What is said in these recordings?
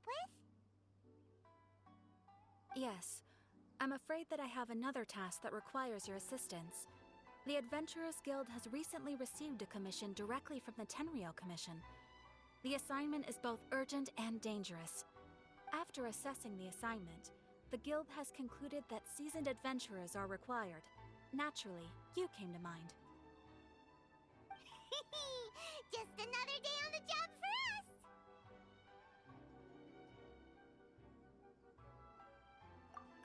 with? Yes. I'm afraid that I have another task that requires your assistance. The Adventurers Guild has recently received a commission directly from the Tenryou Commission. The assignment is both urgent and dangerous. After assessing the assignment, the Guild has concluded that seasoned adventurers are required. Naturally, you came to mind. Just another day on the job for us!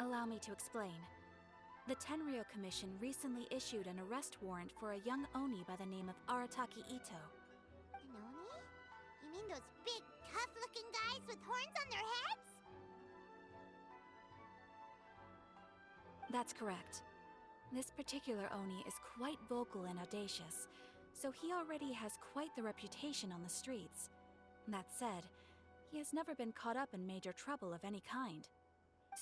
Allow me to explain. The Tenryou Commission recently issued an arrest warrant for a young Oni by the name of Arataki Ito. An Oni? You mean those big, tough-looking guys with horns on their heads? That's correct. This particular Oni is quite vocal and audacious, so he already has quite the reputation on the streets. That said, he has never been caught up in major trouble of any kind.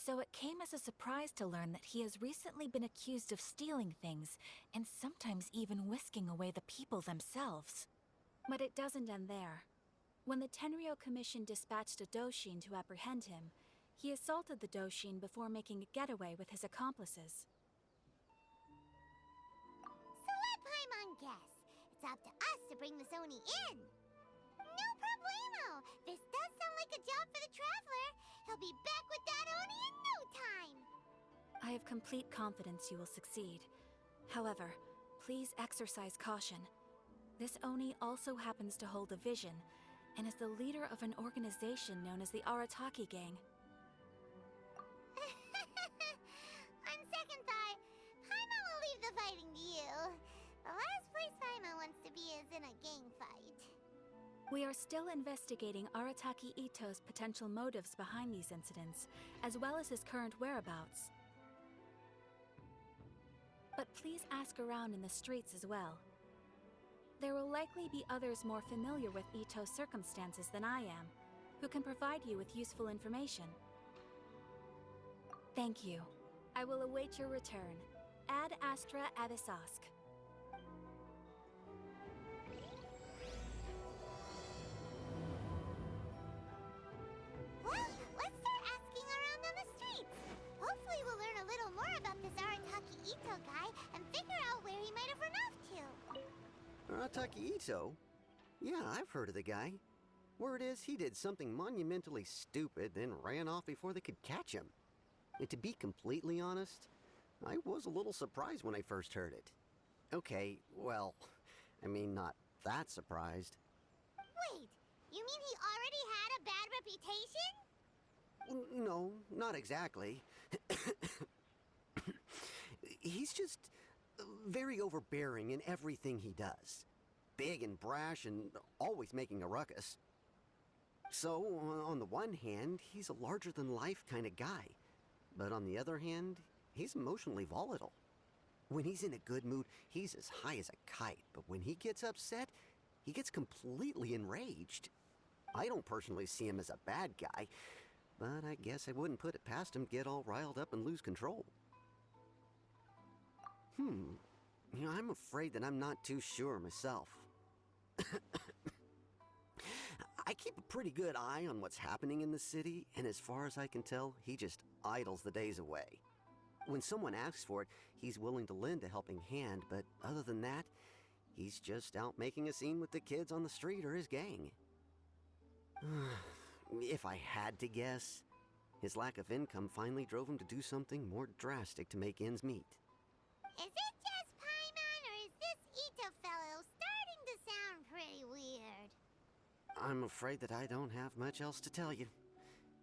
So it came as a surprise to learn that he has recently been accused of stealing things, and sometimes even whisking away the people themselves. But it doesn't end there. When the Tenryou Commission dispatched a Doshin to apprehend him, he assaulted the Doshin before making a getaway with his accomplices. So let Paimon guess. It's up to us to bring this Oni in. No problemo! This does sound like a job for the Traveler. He'll be back with that Oni in no time. I have complete confidence you will succeed. However, please exercise caution. This Oni also happens to hold a vision, and is the leader of an organization known as the Arataki Gang. On second thought, Paimon will leave the fighting to you. The last place Paimon wants to be is in a gang fight. We are still investigating Arataki Ito's potential motives behind these incidents, as well as his current whereabouts. But please ask around in the streets as well. There will likely be others more familiar with Ito's circumstances than I am, who can provide you with useful information. Thank you. I will await your return. Ad Astra Abyssosque. Well, let's start asking around on the streets. Hopefully we'll learn a little more about this Arataki Ito guy and figure out where he might have run off to. Arataki Ito? Yeah, I've heard of the guy. Word is he did something monumentally stupid, then ran off before they could catch him. And to be completely honest, I was a little surprised when I first heard it. Okay, well, I mean, not that surprised. Wait, you mean he already had a bad reputation? No, not exactly. He's just very overbearing in everything he does. Big and brash and always making a ruckus. So, on the one hand, he's a larger-than-life kind of guy. But on the other hand, he's emotionally volatile. When he's in a good mood, he's as high as a kite. But when he gets upset, he gets completely enraged. I don't personally see him as a bad guy, but I guess I wouldn't put it past him to get all riled up and lose control. I'm afraid that I'm not too sure myself. I keep a pretty good eye on what's happening in the city, and as far as I can tell, he just idles the days away. When someone asks for it, he's willing to lend a helping hand, but other than that, he's just out making a scene with the kids on the street or his gang. If I had to guess, his lack of income finally drove him to do something more drastic to make ends meet. Is it just Paimon, or is this Ito fellow starting to sound pretty weird? I'm afraid that I don't have much else to tell you.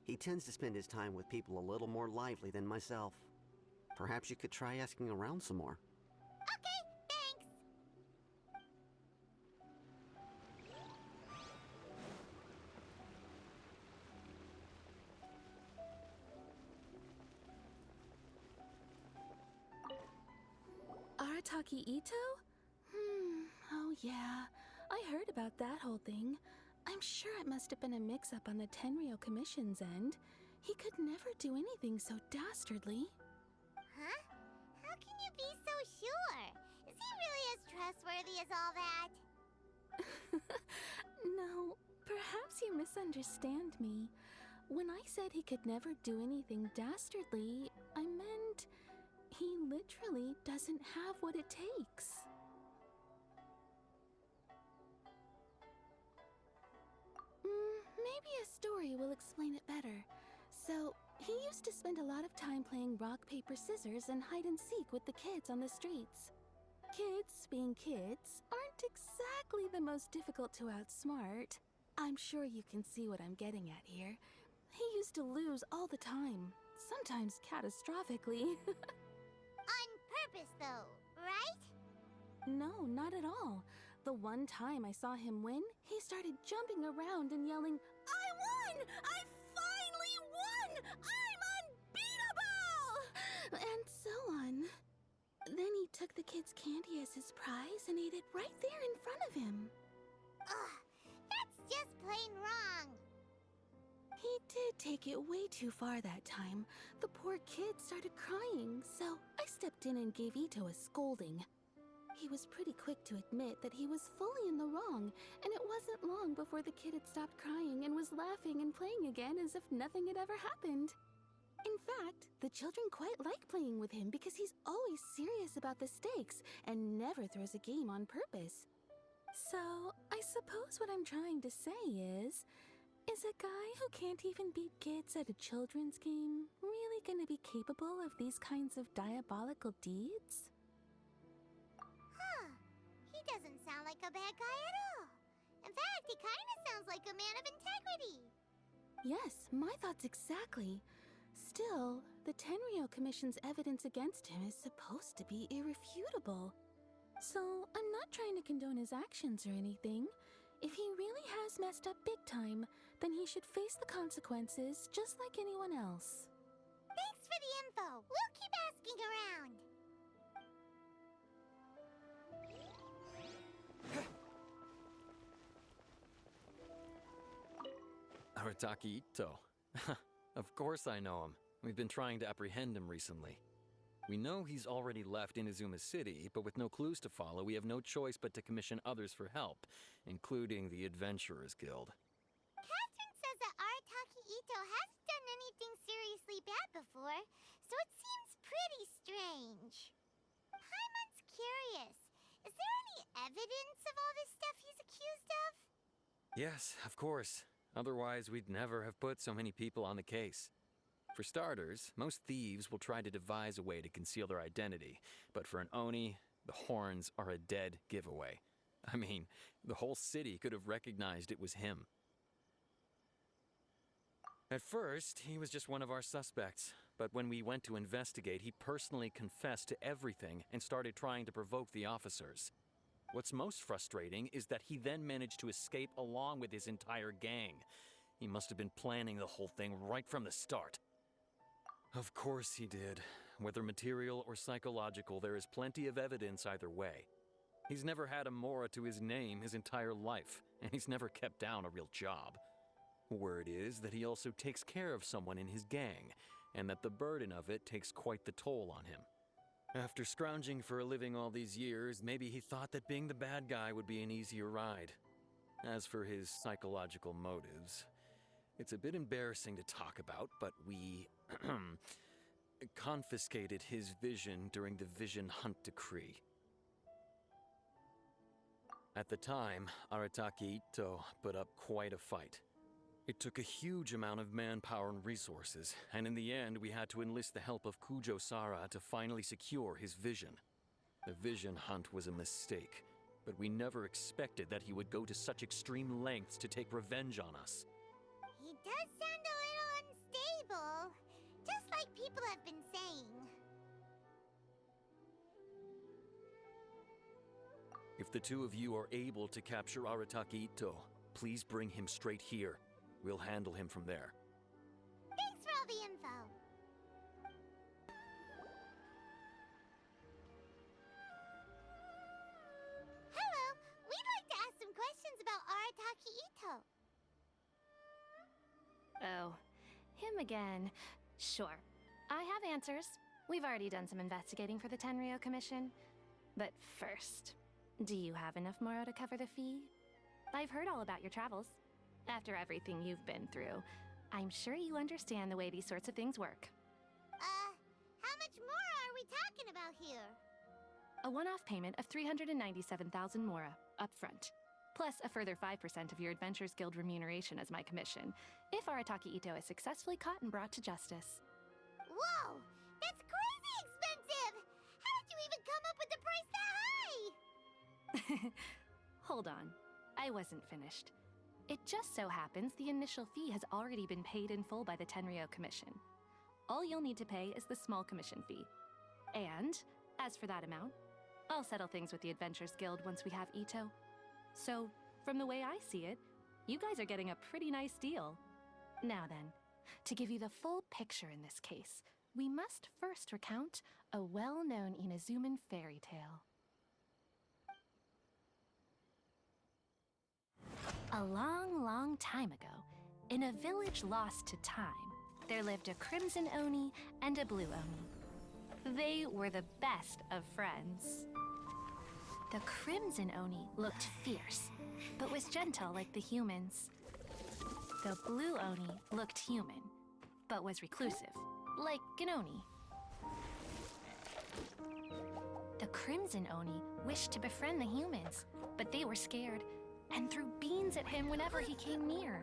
He tends to spend his time with people a little more lively than myself. Perhaps you could try asking around some more. Okay, thanks. Arataki Ito? Oh yeah. I heard about that whole thing. I'm sure it must have been a mix-up on the Tenryou Commission's end. He could never do anything so dastardly. Huh? How can you be so sure? Is he really as trustworthy as all that? No, perhaps you misunderstand me. When I said he could never do anything dastardly, I meant he literally doesn't have what it takes. Maybe a story will explain it better. So, he used to spend a lot of time playing rock, paper, scissors and hide and seek with the kids on the streets. Kids, being kids, aren't exactly the most difficult to outsmart. I'm sure you can see what I'm getting at here. He used to lose all the time, sometimes catastrophically. On purpose, though, right? No, not at all. The one time I saw him win, he started jumping around and yelling, "I won! I finally won! I'm unbeatable!" And so on. Then he took the kid's candy as his prize and ate it right there in front of him. Ugh, that's just plain wrong. He did take it way too far that time. The poor kid started crying, so I stepped in and gave Ito a scolding. He was pretty quick to admit that he was fully in the wrong, and it wasn't long before the kid had stopped crying and was laughing and playing again as if nothing had ever happened. In fact, the children quite like playing with him because he's always serious about the stakes and never throws a game on purpose. So, I suppose what I'm trying to say is a guy who can't even beat kids at a children's game really gonna be capable of these kinds of diabolical deeds? Huh. He doesn't sound like a bad guy at all. In fact, he kind of sounds like a man of integrity. Yes, my thoughts exactly. Still, the Tenryou Commission's evidence against him is supposed to be irrefutable. So, I'm not trying to condone his actions or anything. If he really has messed up big time, then he should face the consequences just like anyone else. Thanks for the info. We'll keep asking around. Arataki Ito. Of course I know him. We've been trying to apprehend him recently. We know he's already left Inazuma City, but with no clues to follow, we have no choice but to commission others for help, including the Adventurers Guild. Catherine says that Arataki Ito hasn't done anything seriously bad before, so it seems pretty strange. Paimon's curious. Is there any evidence of all this stuff he's accused of? Yes, of course. Otherwise, we'd never have put so many people on the case. For starters, most thieves will try to devise a way to conceal their identity, but for an Oni, the horns are a dead giveaway. I mean, the whole city could have recognized it was him. At first, he was just one of our suspects, but when we went to investigate, he personally confessed to everything and started trying to provoke the officers. What's most frustrating is that he then managed to escape along with his entire gang. He must have been planning the whole thing right from the start. Of course he did. Whether material or psychological, there is plenty of evidence either way. He's never had a Mora to his name his entire life, and he's never kept down a real job. Word is that he also takes care of someone in his gang, and that the burden of it takes quite the toll on him. After scrounging for a living all these years, maybe he thought that being the bad guy would be an easier ride. As for his psychological motives, it's a bit embarrassing to talk about, but we confiscated his vision during the Vision Hunt Decree. At the time, Arataki Ito put up quite a fight. It took a huge amount of manpower and resources, and in the end we had to enlist the help of Kujo Sara to finally secure his vision. The Vision Hunt was a mistake, but we never expected that he would go to such extreme lengths to take revenge on us. He does sound a little unstable, just like people have been saying. If the two of you are able to capture Arataki Ito, please bring him straight here. We'll handle him from there. Thanks for all the info. Hello, we'd like to ask some questions about Arataki Ito. Oh, him again. Sure. I have answers. We've already done some investigating for the Tenryou Commission. But first, do you have enough Moro to cover the fee? I've heard all about your travels. After everything you've been through, I'm sure you understand the way these sorts of things work. How much more are we talking about here? A one-off payment of 397,000 mora, upfront. Plus a further 5% of your Adventures Guild remuneration as my commission, if Arataki Ito is successfully caught and brought to justice. Whoa! That's crazy expensive! How did you even come up with the price that high? Hold on. I wasn't finished. It just so happens the initial fee has already been paid in full by the Tenryou Commission. All you'll need to pay is the small commission fee. And, as for that amount, I'll settle things with the Adventures Guild once we have Ito. So, from the way I see it, you guys are getting a pretty nice deal. Now then, to give you the full picture in this case, we must first recount a well-known Inazuman fairy tale. A long, long time ago, in a village lost to time, there lived a Crimson Oni and a Blue Oni. They were the best of friends. The Crimson Oni looked fierce, but was gentle like the humans. The Blue Oni looked human, but was reclusive, like an Oni. The Crimson Oni wished to befriend the humans, but they were scared and threw beans at him whenever he came near.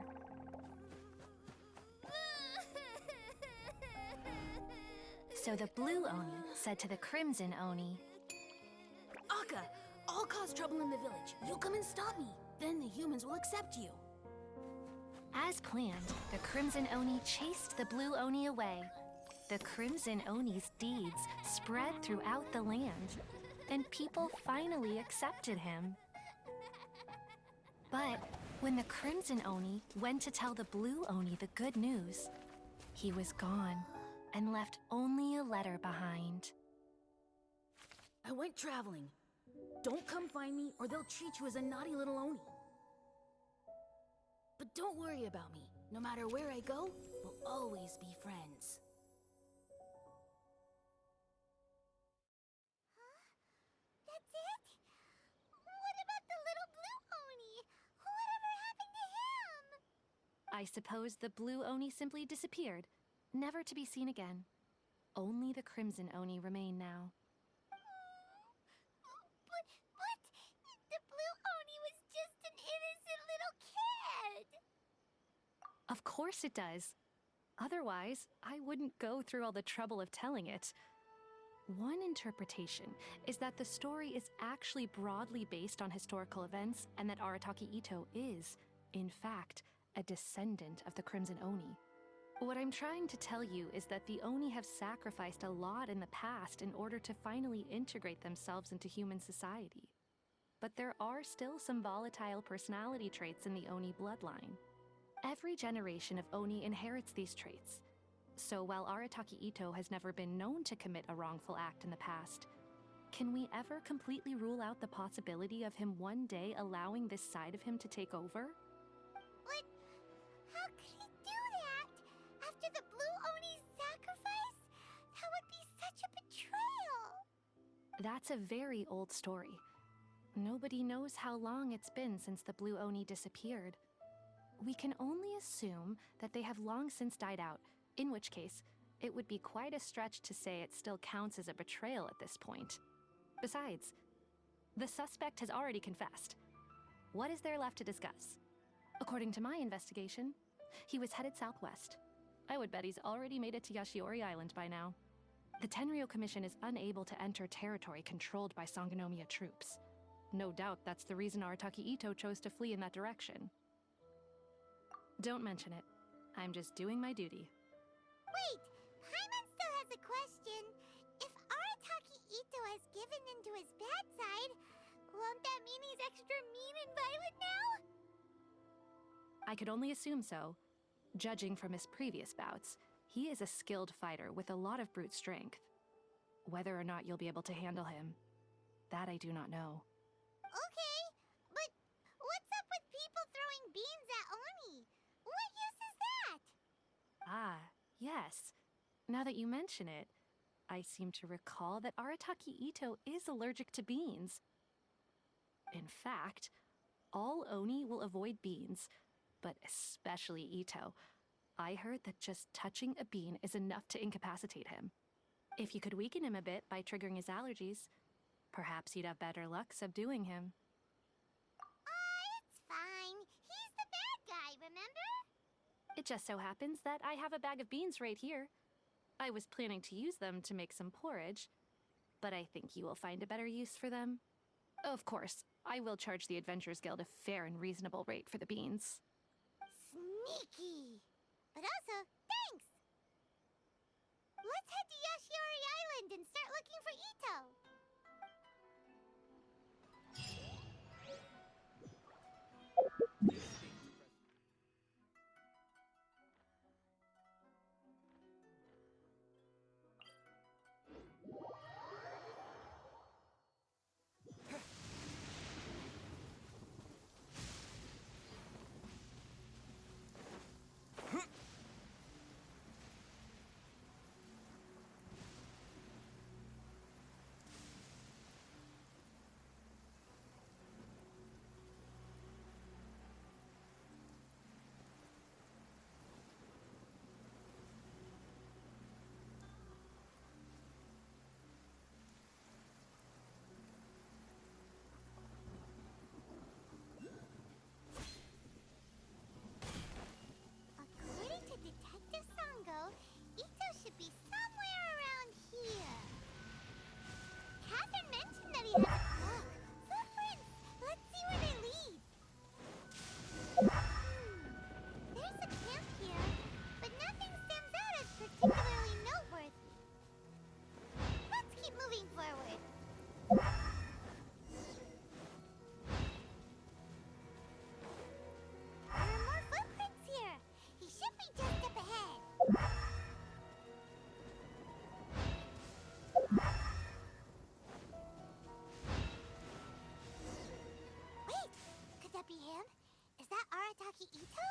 So the Blue Oni said to the Crimson Oni, Akka, I'll cause trouble in the village. You come and stop me. Then the humans will accept you. As planned, the Crimson Oni chased the Blue Oni away. The Crimson Oni's deeds spread throughout the land, and people finally accepted him. But when the Crimson Oni went to tell the Blue Oni the good news, he was gone and left only a letter behind. I went traveling. Don't come find me or they'll treat you as a naughty little Oni. But don't worry about me. No matter where I go, we'll always be friends. That's it? What about the little Blue Oni? Whatever happened to him? I suppose the Blue Oni simply disappeared, never to be seen again. Only the Crimson Oni remain now. But the Blue Oni was just an innocent little kid! Of course it does. Otherwise, I wouldn't go through all the trouble of telling it. One interpretation is that the story is actually broadly based on historical events and that Arataki Ito is, in fact, a descendant of the Crimson Oni. What I'm trying to tell you is that the Oni have sacrificed a lot in the past in order to finally integrate themselves into human society. But there are still some volatile personality traits in the Oni bloodline. Every generation of Oni inherits these traits. So while Arataki Ito has never been known to commit a wrongful act in the past, can we ever completely rule out the possibility of him one day allowing this side of him to take over? But how could he do that? After the Blue Oni's sacrifice? That would be such a betrayal! That's a very old story. Nobody knows how long it's been since the Blue Oni disappeared. We can only assume that they have long since died out, in which case, it would be quite a stretch to say it still counts as a betrayal at this point. Besides, the suspect has already confessed. What is there left to discuss? According to my investigation, he was headed southwest. I would bet he's already made it to Yashiori Island by now. The Tenryou Commission is unable to enter territory controlled by Sangonomiya troops. No doubt that's the reason Arataki Ito chose to flee in that direction. Don't mention it. I'm just doing my duty. Wait! Paimon still has a question. If Arataki Ito has given in to his bad side, won't that mean he's extra mean and violent now? I could only assume so. Judging from his previous bouts, he is a skilled fighter with a lot of brute strength. Whether or not you'll be able to handle him, that I do not know. Okay, but what's up with people throwing beans at Oni? What use is that? Ah, yes. Now that you mention it, I seem to recall that Arataki Ito is allergic to beans. In fact, all Oni will avoid beans, but especially Ito. I heard that just touching a bean is enough to incapacitate him. If you could weaken him a bit by triggering his allergies, perhaps you'd have better luck subduing him. It's fine. He's the bad guy, remember? It just so happens that I have a bag of beans right here. I was planning to use them to make some porridge, but I think you will find a better use for them. Of course, I will charge the Adventurers Guild a fair and reasonable rate for the beans. Sneaky. But also, thanks. Let's head to Yashiori Island and start looking for Ito. According to Detective Sango, Ito should be somewhere around here. Catherine mentioned that he has a clock. Footprints! Let's see where they lead. There's a camp here, but nothing stands out as particularly noteworthy. Let's keep moving forward. There are more footprints here. He should be just up ahead. Wait, could that be him? Is that Arataki Ito?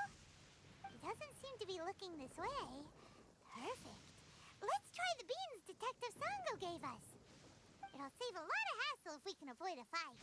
He doesn't seem to be looking this way. Perfect. Let's try the beans Detective Sango gave us. It'll save a lot of hassle if we can avoid a fight.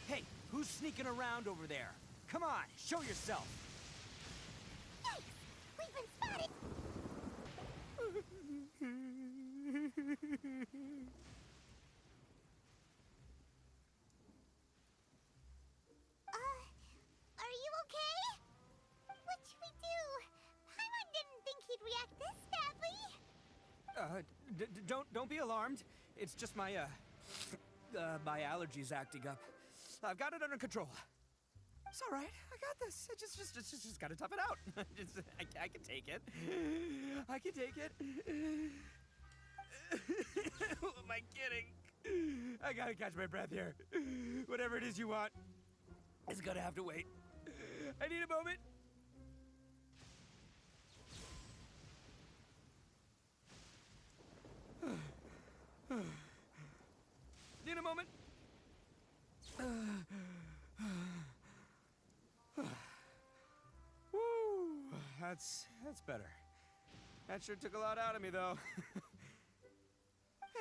Hey, who's sneaking around over there? Come on, show yourself. Yikes! We've been spotted! Are you okay? What should we do? Paimon didn't think he'd react this badly. Don't be alarmed. It's just my my allergies acting up. I've got it under control. It's all right. I got this. I just gotta tough it out. I can take it. I can take it. Who am I kidding? I gotta catch my breath here. Whatever it is you want, it's gonna have to wait. I need a moment. Need a moment. Woo! that's better. That sure took a lot out of me, though.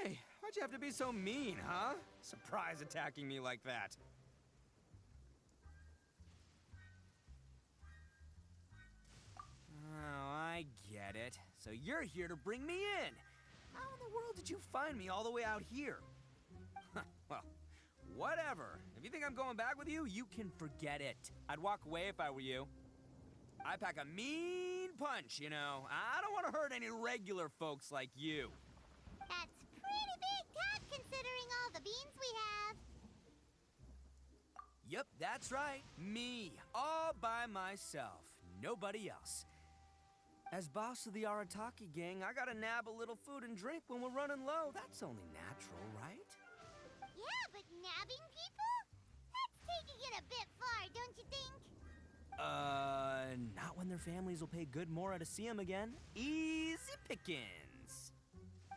Hey, why'd you have to be so mean, huh? Surprise attacking me like that. Oh, I get it. So you're here to bring me in. How in the world did you find me all the way out here? Well, whatever. If you think I'm going back with you, you can forget it. I'd walk away if I were you. I pack a mean punch, you know. I don't want to hurt any regular folks like you. That's pretty big talk considering all the beans we have. Yep, that's right. Me. All by myself. Nobody else. As boss of the Arataki gang, I gotta nab a little food and drink when we're running low. That's only natural, right? Yeah, but nabbing people? That's taking it a bit far, don't you think? Not when their families will pay good mora to see them again. Easy pickings.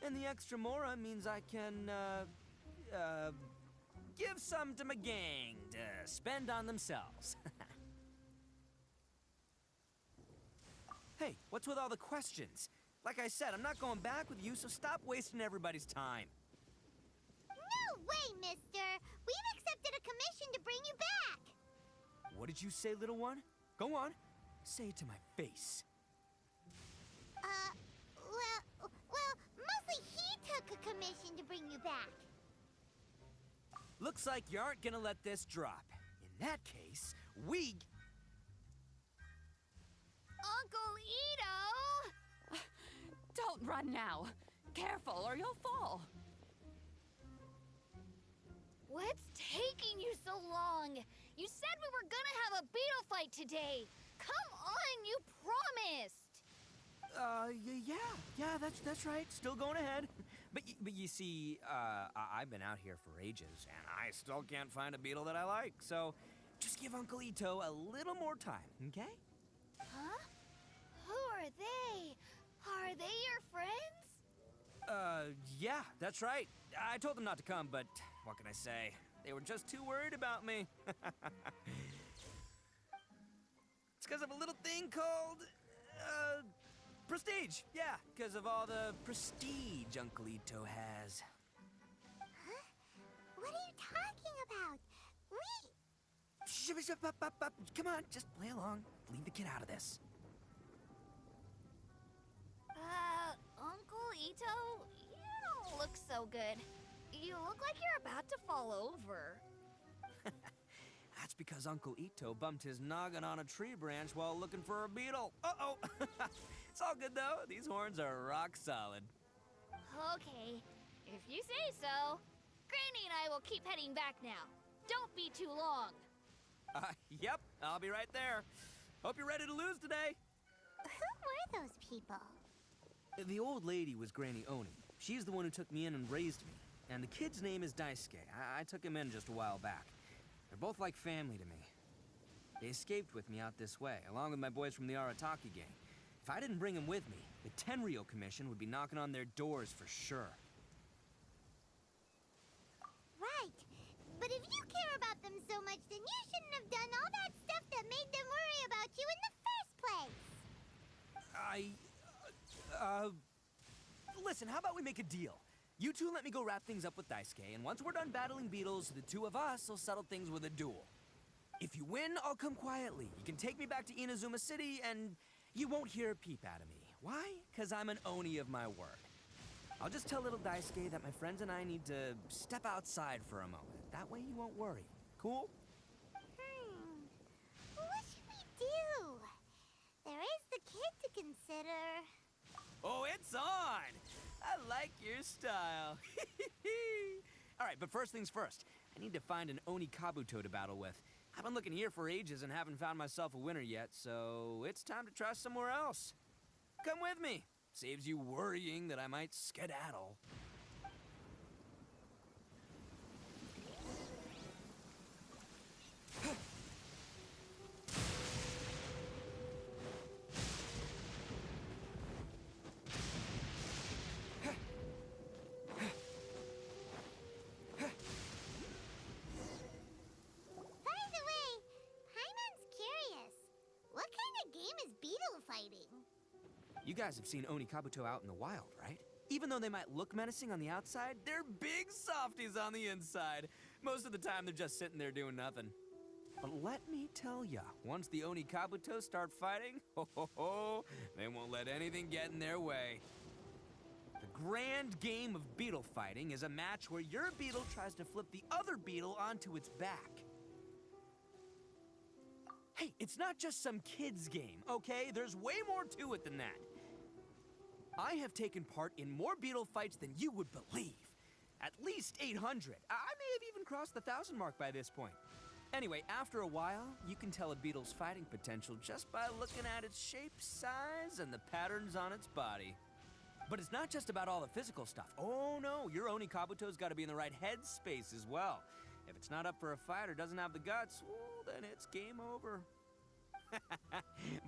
And the extra mora means I can, give some to my gang to spend on themselves. Hey, what's with all the questions? Like I said, I'm not going back with you, so stop wasting everybody's time. No way, mister! We've accepted a commission to bring you back! What did you say, little one? Go on. Say it to my face. Well, mostly he took a commission to bring you back. Looks like you aren't gonna let this drop. In that case, we... Uncle Ito! Don't run now. Careful or you'll fall. What's taking you so long? You said we were gonna have a beetle fight today. Come on, you promised. Yeah, that's right. Still going ahead. But you see, I've been out here for ages, and I still can't find a beetle that I like. So, just give Uncle Ito a little more time, okay? Huh? Who are they? Are they your friends? Yeah, that's right. I told them not to come, but what can I say? They were just too worried about me. It's because of a little thing called, prestige. Yeah, because of all the prestige Uncle Ito has. Huh? What are you talking about? Come on, just play along. Leave the kid out of this. Uncle Ito, you don't look so good. You look like you're about to fall over. That's because Uncle Ito bumped his noggin on a tree branch while looking for a beetle. Uh-oh. It's all good, though. These horns are rock solid. Okay, if you say so. Granny and I will keep heading back now. Don't be too long. Yep, I'll be right there. Hope you're ready to lose today. Who were those people? The old lady was Granny Oni. She's the one who took me in and raised me. And the kid's name is Daisuke. I took him in just a while back. They're both like family to me. They escaped with me out this way, along with my boys from the Arataki gang. If I didn't bring them with me, the Tenryou Commission would be knocking on their doors for sure. Right. But if you care about them so much, then you shouldn't have done all that stuff that made them worry about you in the first place. Listen, how about we make a deal? You two let me go wrap things up with Daisuke, and once we're done battling beetles, the two of us will settle things with a duel. If you win, I'll come quietly. You can take me back to Inazuma City, and you won't hear a peep out of me. Why? Because I'm an Oni of my word. I'll just tell little Daisuke that my friends and I need to step outside for a moment. That way you won't worry. Cool? What should we do? There is the kid to consider. Oh, it's on! I like your style. All right, but first things first. I need to find an Oni Kabuto to battle with. I've been looking here for ages and haven't found myself a winner yet, so it's time to try somewhere else. Come with me. Saves you worrying that I might skedaddle. By the way, Paimon's curious. What kind of game is Beetle beetle fighting. You guys have seen Oni Kabuto out in the wild, right? Even though they might look menacing on the outside, they're big softies on the inside. Most of the time, they're just sitting there doing nothing. But let me tell ya, once the Oni Kabuto start fighting, they won't let anything get in their way. The grand game of beetle fighting is a match where your beetle tries to flip the other beetle onto its back. Hey, it's not just some kid's game, okay? There's way more to it than that. I have taken part in more beetle fights than you would believe. At least 800. I may have even crossed the 1,000 mark by this point. Anyway, after a while, you can tell a beetle's fighting potential just by looking at its shape, size, and the patterns on its body. But it's not just about all the physical stuff. Oh no, your Oni Kabuto's got to be in the right headspace as well. If it's not up for a fight or doesn't have the guts, well, then it's game over.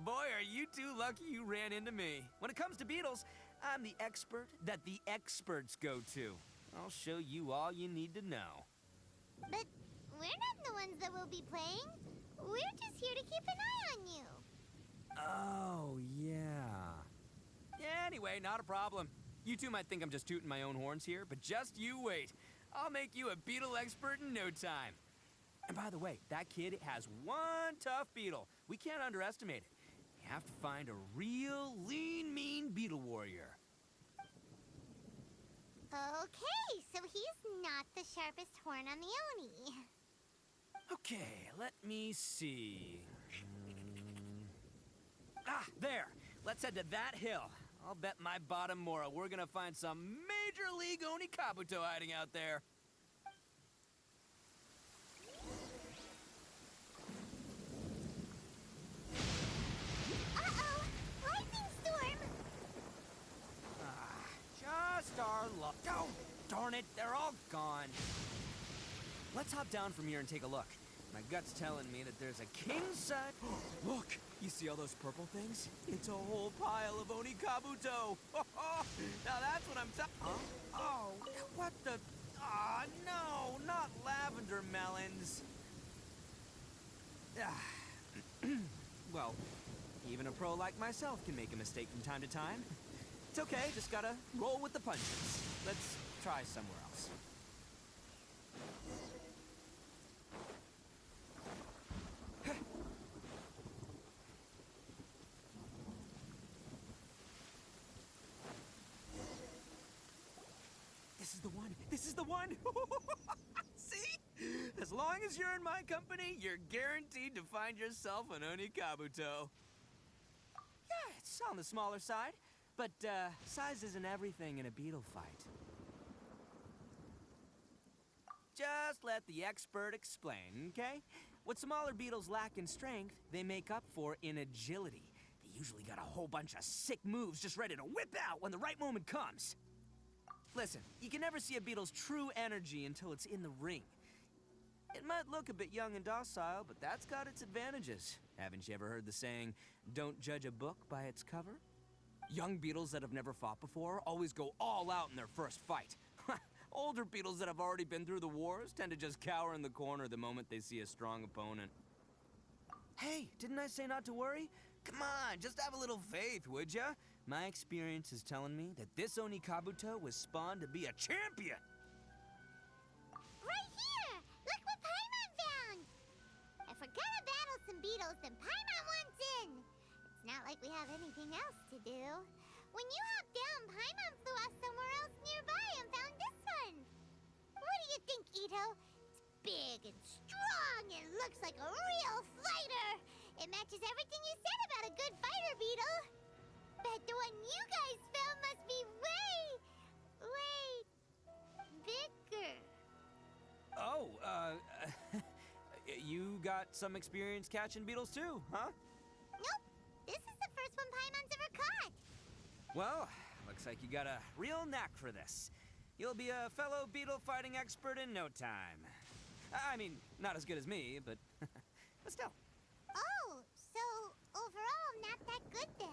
Boy, are you two lucky you ran into me. When it comes to beetles, I'm the expert that the experts go to. I'll show you all you need to know. But we're not the ones that will be playing. We're just here to keep an eye on you. Oh, yeah. Anyway, not a problem. You two might think I'm just tooting my own horns here, but just you wait. I'll make you a beetle expert in no time. And by the way, that kid has one tough beetle. We can't underestimate it. You have to find a real lean, mean beetle warrior. Okay, so he's not the sharpest horn on the Oni. Okay, let me see. Ah, there. Let's head to that hill. I'll bet my bottom Mora we're gonna find some major league Oni Kabuto hiding out there. Uh-oh! Lightning storm! Just our luck. Oh, darn it, they're all gone. Let's hop down from here and take a look. My gut's telling me that there's a king-size... Look! You see all those purple things? It's a whole pile of Oni Kabuto! Now that's what I'm talking... Oh, what the... Ah, no! Not lavender melons! Well, even a pro like myself can make a mistake from time to time. It's okay, just gotta roll with the punches. Let's try somewhere else. This is the one! This is the one! See? As long as you're in my company, you're guaranteed to find yourself an Oni Kabuto. Yeah, it's on the smaller side, but size isn't everything in a beetle fight. Just let the expert explain, okay? What smaller beetles lack in strength, they make up for in agility. They usually got a whole bunch of sick moves just ready to whip out when the right moment comes. Listen, you can never see a beetle's true energy until it's in the ring. It might look a bit young and docile, but that's got its advantages. Haven't you ever heard the saying, don't judge a book by its cover? Young beetles that have never fought before always go all out in their first fight. Older beetles that have already been through the wars tend to just cower in the corner the moment they see a strong opponent. Hey, didn't I say not to worry? Come on, just have a little faith, would ya? My experience is telling me that this Oni Kabuto was spawned to be a champion! Right here! Look what Paimon found! If we're gonna battle some beetles, then Paimon wants in! It's not like we have anything else to do. When you hopped down, Paimon flew off somewhere else nearby and found this one! What do you think, Ito? It's big and strong and looks like a real fighter! It matches everything you said about a good fighter, Beetle! Bet the one you guys found must be way bigger. Oh, you got some experience catching beetles too, huh? Nope. This is the first one Paimon's ever caught. Well, looks like you got a real knack for this. You'll be a fellow beetle fighting expert in no time. I mean, not as good as me, but still. Oh, so overall not that good then.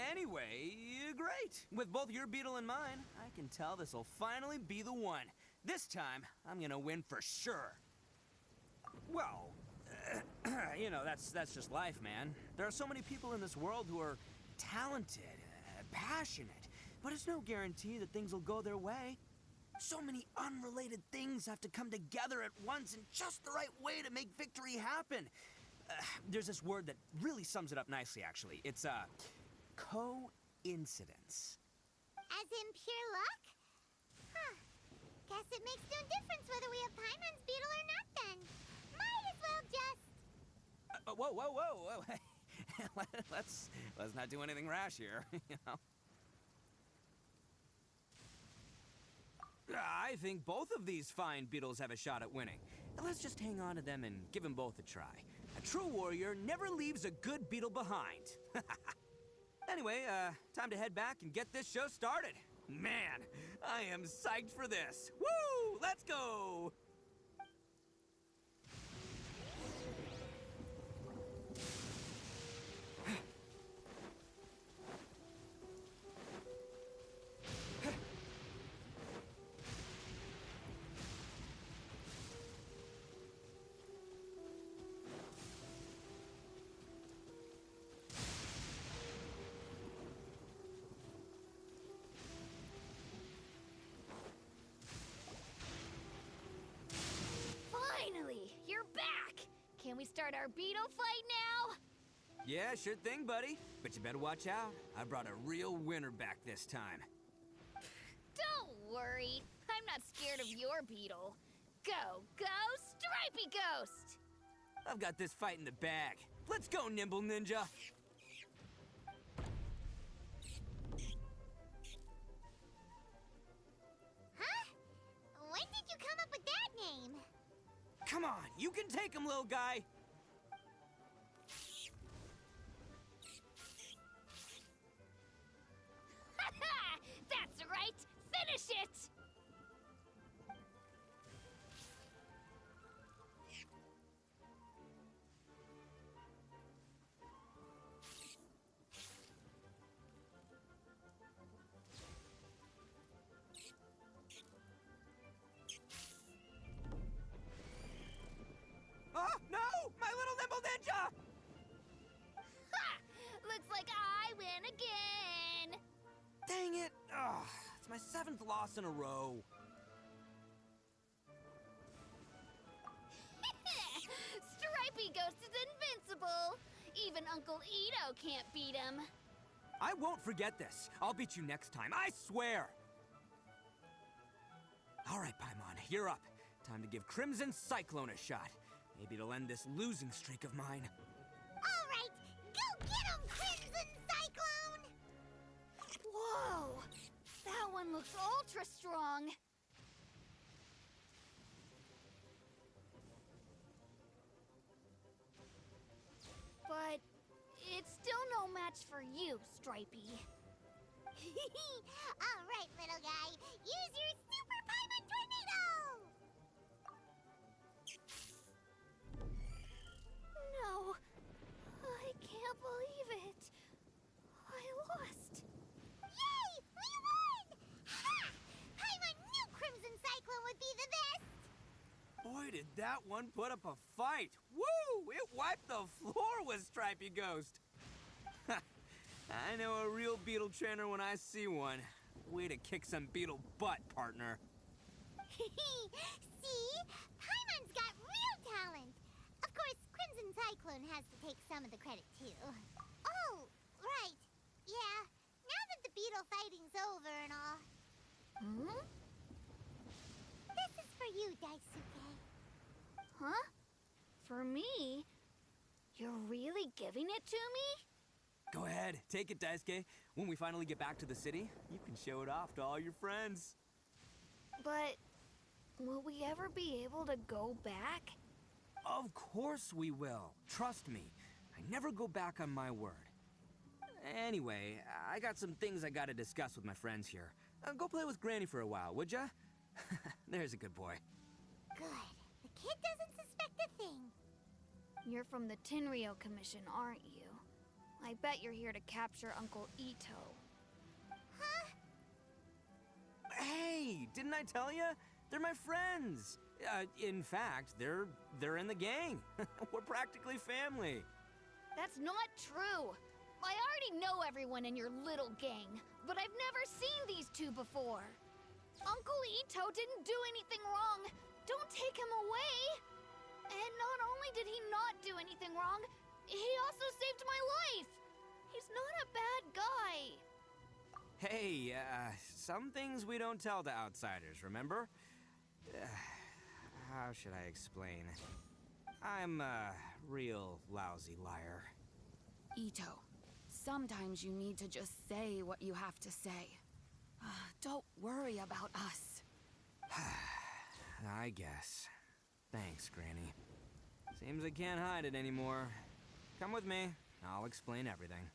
Anyway, great. With both your beetle and mine, I can tell this'll finally be the one. This time, I'm gonna win for sure. Well, You know, that's just life, man. There are so many people in this world who are talented, passionate, but it's no guarantee that things will go their way. So many unrelated things have to come together at once in just the right way to make victory happen. There's this word that really sums it up nicely, actually. It's, coincidence. As in pure luck? Huh. Guess it makes no difference whether we have Paimon's beetle or not then. Might as well just... Whoa. let's not do anything rash here, you know? I think both of these fine beetles have a shot at winning. Let's just hang on to them and give them both a try. A true warrior never leaves a good beetle behind. Anyway, time to head back and get this show started. Man, I am psyched for this. Woo! Let's go! Finally, you're back! Can we start our beetle fight now? Yeah, sure thing, buddy. But you better watch out. I brought a real winner back this time. Don't worry. I'm not scared of your beetle. Go, Stripey Ghost! I've got this fight in the bag. Let's go, Nimble Ninja! Huh? When did you come up with that name? Come on, you can take him, little guy! That's right! Finish it! Oh, no! My little Nimble Ninja! Ha! Looks like I win again! Dang it! Ugh, it's my 7th loss in a row. Stripey Ghost is invincible! Even Uncle Ito can't beat him. I won't forget this. I'll beat you next time, I swear! All right, Paimon, you're up. Time to give Crimson Cyclone a shot. Maybe it'll end this losing streak of mine. All right, go get him, Crimson Cyclone! Whoa! That one looks ultra strong. But it's still no match for you, Stripey. All right, little guy, use your Super Paimon Tornado! No, I can't believe it. I lost. Yay! We won! Ha! Paimon knew Crimson Cyclone would be the best! Boy, did that one put up a fight. Woo! It wiped the floor with Stripey Ghost. I know a real beetle trainer when I see one. Way to kick some beetle butt, partner. See? Paimon's got real talent! Of course, Crimson Cyclone has to take some of the credit, too. Oh, right. Yeah, now that the beetle fighting's over and all, Hmm? this is for you, Daisuke. Huh? For me? You're really giving it to me? Go ahead, take it, Daisuke. When we finally get back to the city, you can show it off to all your friends. But will we ever be able to go back? Of course we will. Trust me. I never go back on my word. Anyway, I got some things I gotta discuss with my friends here. Go play with Granny for a while, would ya? There's a good boy. Good. The kid doesn't suspect a thing. You're from the Tenryo Commission, aren't you? I bet you're here to capture Uncle Ito. Huh? Hey, didn't I tell ya? They're my friends. In fact, they're in the gang. We're practically family. That's not true. I already know everyone in your little gang, but I've never seen these two before. Uncle Ito didn't do anything wrong. Don't take him away. And not only did he not do anything wrong, he also saved my life. He's not a bad guy. Hey, some things we don't tell to outsiders, remember? How should I explain? I'm a real lousy liar. Ito, sometimes you need to just say what you have to say. Don't worry about us. I guess. Thanks, Granny. Seems I can't hide it anymore. Come with me. I'll explain everything.